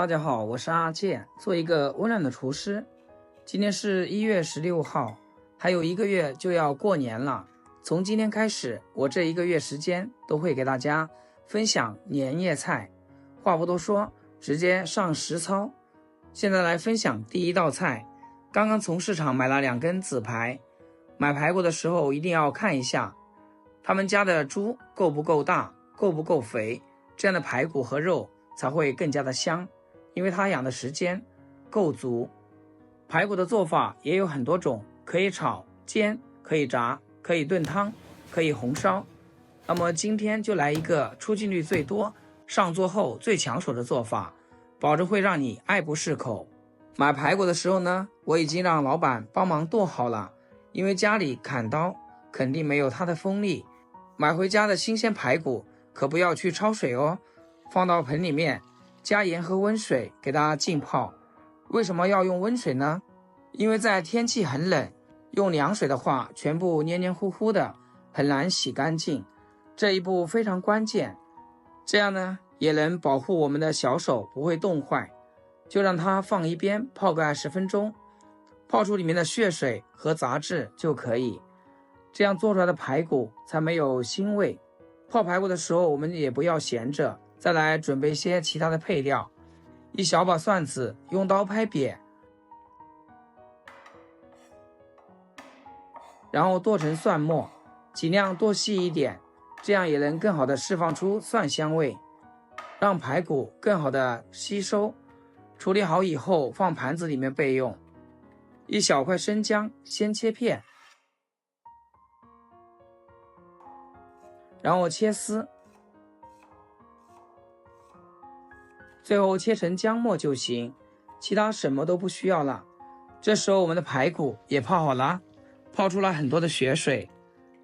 大家好，我是阿健，做一个温暖的厨师。今天是1月16号，还有1个月就要过年了。从今天开始，我这1个月时间都会给大家分享年夜菜。话不多说，直接上实操。现在来分享第一道菜。刚刚从市场买了2根紫排，买排骨的时候一定要看一下，他们家的猪够不够大，够不够肥，这样的排骨和肉才会更加的香。因为它养的时间够足。排骨的做法也有很多种，可以炒、煎，可以炸，可以炖汤，可以红烧。那么今天就来一个出镜率最多、上桌后最抢手的做法，保证会让你爱不释口。买排骨的时候呢，我已经让老板帮忙剁好了，因为家里砍刀肯定没有他的锋利。买回家的新鲜排骨可不要去焯水哦，放到盆里面，加盐和温水给它浸泡。为什么要用温水呢？因为在天气很冷，用凉水的话全部黏黏糊糊的，很难洗干净。这一步非常关键，这样呢也能保护我们的小手不会冻坏。就让它放一边泡个20分钟，泡出里面的血水和杂质就可以。这样做出来的排骨才没有腥味。泡排骨的时候我们也不要闲着，再来准备一些其他的配料。一小把蒜子用刀拍扁，然后剁成蒜末，尽量剁细一点，这样也能更好的释放出蒜香味，让排骨更好的吸收。处理好以后放盘子里面备用。一小块生姜先切片，然后切丝，最后切成姜末就行，其他什么都不需要了。这时候我们的排骨也泡好了，泡出来很多的血水，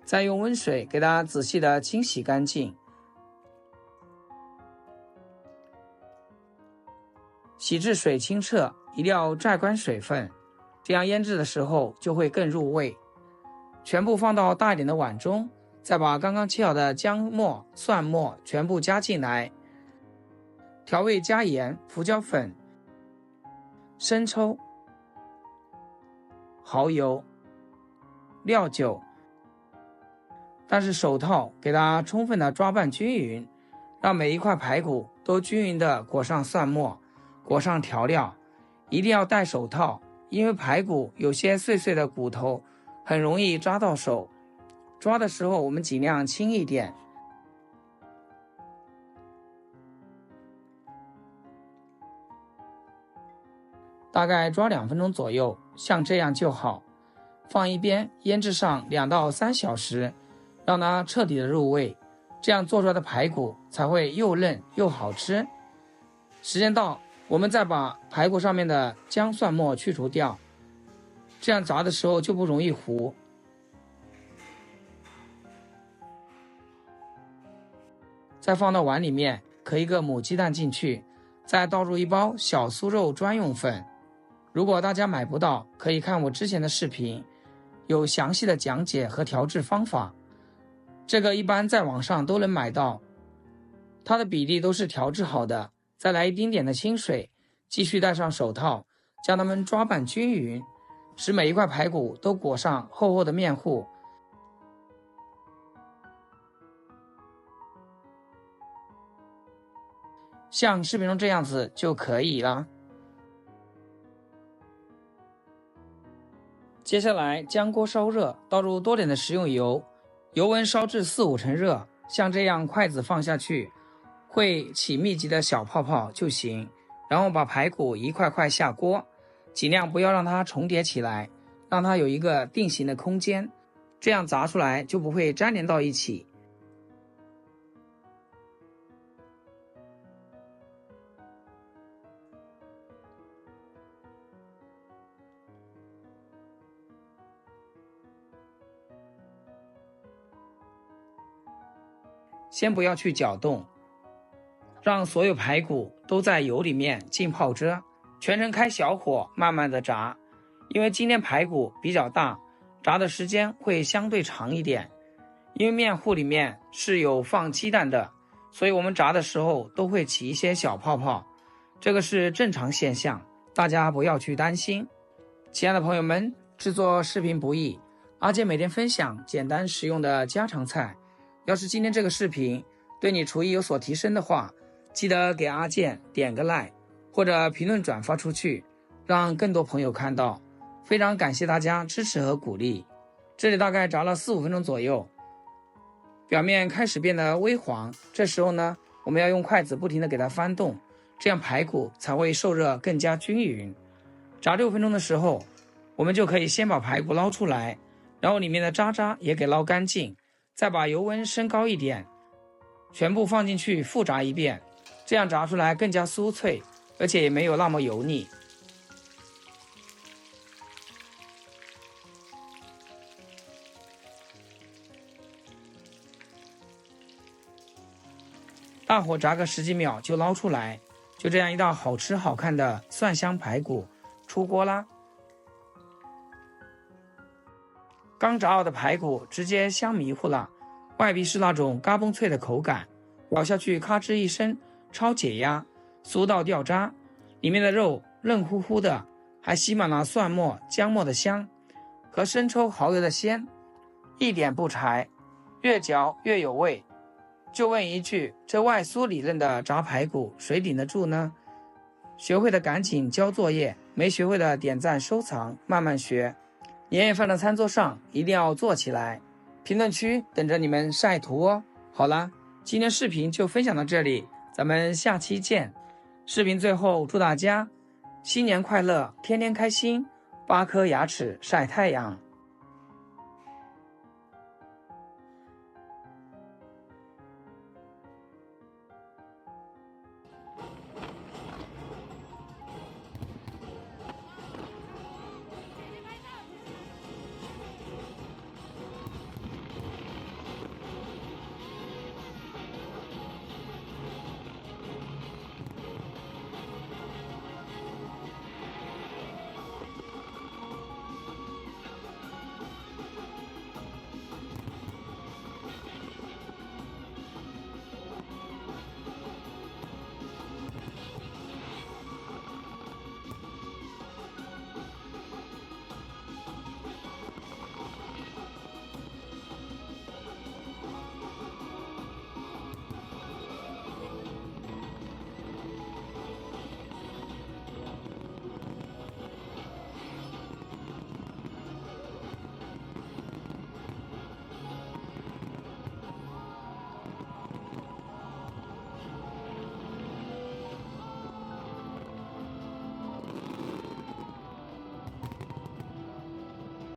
再用温水给它仔细的清洗干净。洗至水清澈，一定要摘干水分，这样腌制的时候就会更入味。全部放到大一点的碗中，再把刚刚切好的姜末、蒜末全部加进来，调味加盐、胡椒粉、生抽、蚝油、料酒，但是手套给它充分的抓拌均匀，让每一块排骨都均匀的裹上蒜末，裹上调料。一定要戴手套，因为排骨有些碎碎的骨头很容易扎到手，抓的时候我们尽量轻一点。大概抓2分钟左右，像这样就好。放一边腌制上2到3小时，让它彻底的入味，这样做出来的排骨才会又嫩又好吃。时间到，我们再把排骨上面的姜蒜末去除掉，这样炸的时候就不容易糊。再放到碗里面，可1个母鸡蛋进去，再倒入1包小酥肉专用粉。如果大家买不到，可以看我之前的视频，有详细的讲解和调制方法。这个一般在网上都能买到，它的比例都是调制好的。再来一丁点的清水，继续戴上手套，将它们抓拌均匀，使每一块排骨都裹上厚厚的面糊。像视频中这样子就可以了。接下来将锅烧热，倒入多点的食用油，油温烧至4-5成热，像这样筷子放下去会起密集的小泡泡就行。然后把排骨一块块下锅，尽量不要让它重叠起来，让它有一个定型的空间，这样炸出来就不会粘连到一起。先不要去搅动，让所有排骨都在油里面浸泡着，全程开小火慢慢的炸。因为今天排骨比较大，炸的时间会相对长一点。因为面糊里面是有放鸡蛋的，所以我们炸的时候都会起一些小泡泡，这个是正常现象，大家不要去担心。亲爱的朋友们，制作视频不易，阿健每天分享简单实用的家常菜。要是今天这个视频对你厨艺有所提升的话，记得给阿健点个 like， 或者评论转发出去，让更多朋友看到。非常感谢大家支持和鼓励。这里大概炸了4-5分钟左右，表面开始变得微黄，这时候呢，我们要用筷子不停地给它翻动，这样排骨才会受热更加均匀。炸6分钟的时候，我们就可以先把排骨捞出来，然后里面的渣渣也给捞干净，再把油温升高一点，全部放进去复炸一遍，这样炸出来更加酥脆，而且也没有那么油腻。大火炸个10几秒就捞出来，就这样一道好吃好看的蒜香排骨出锅啦。刚炸好的排骨直接香迷糊了，外皮是那种嘎嘣脆的口感，咬下去咔吱一声，超解压，酥到掉渣，里面的肉嫩乎乎的，还吸满了蒜末、姜末的香和生抽、蚝油的鲜，一点不柴，越嚼越有味。就问一句，这外酥里嫩的炸排骨谁顶得住呢？学会的赶紧交作业，没学会的点赞收藏，慢慢学。年夜饭的餐桌上一定要做起来，评论区等着你们晒图哦。好了，今天视频就分享到这里，咱们下期见。视频最后祝大家新年快乐，天天开心，8颗牙齿晒太阳。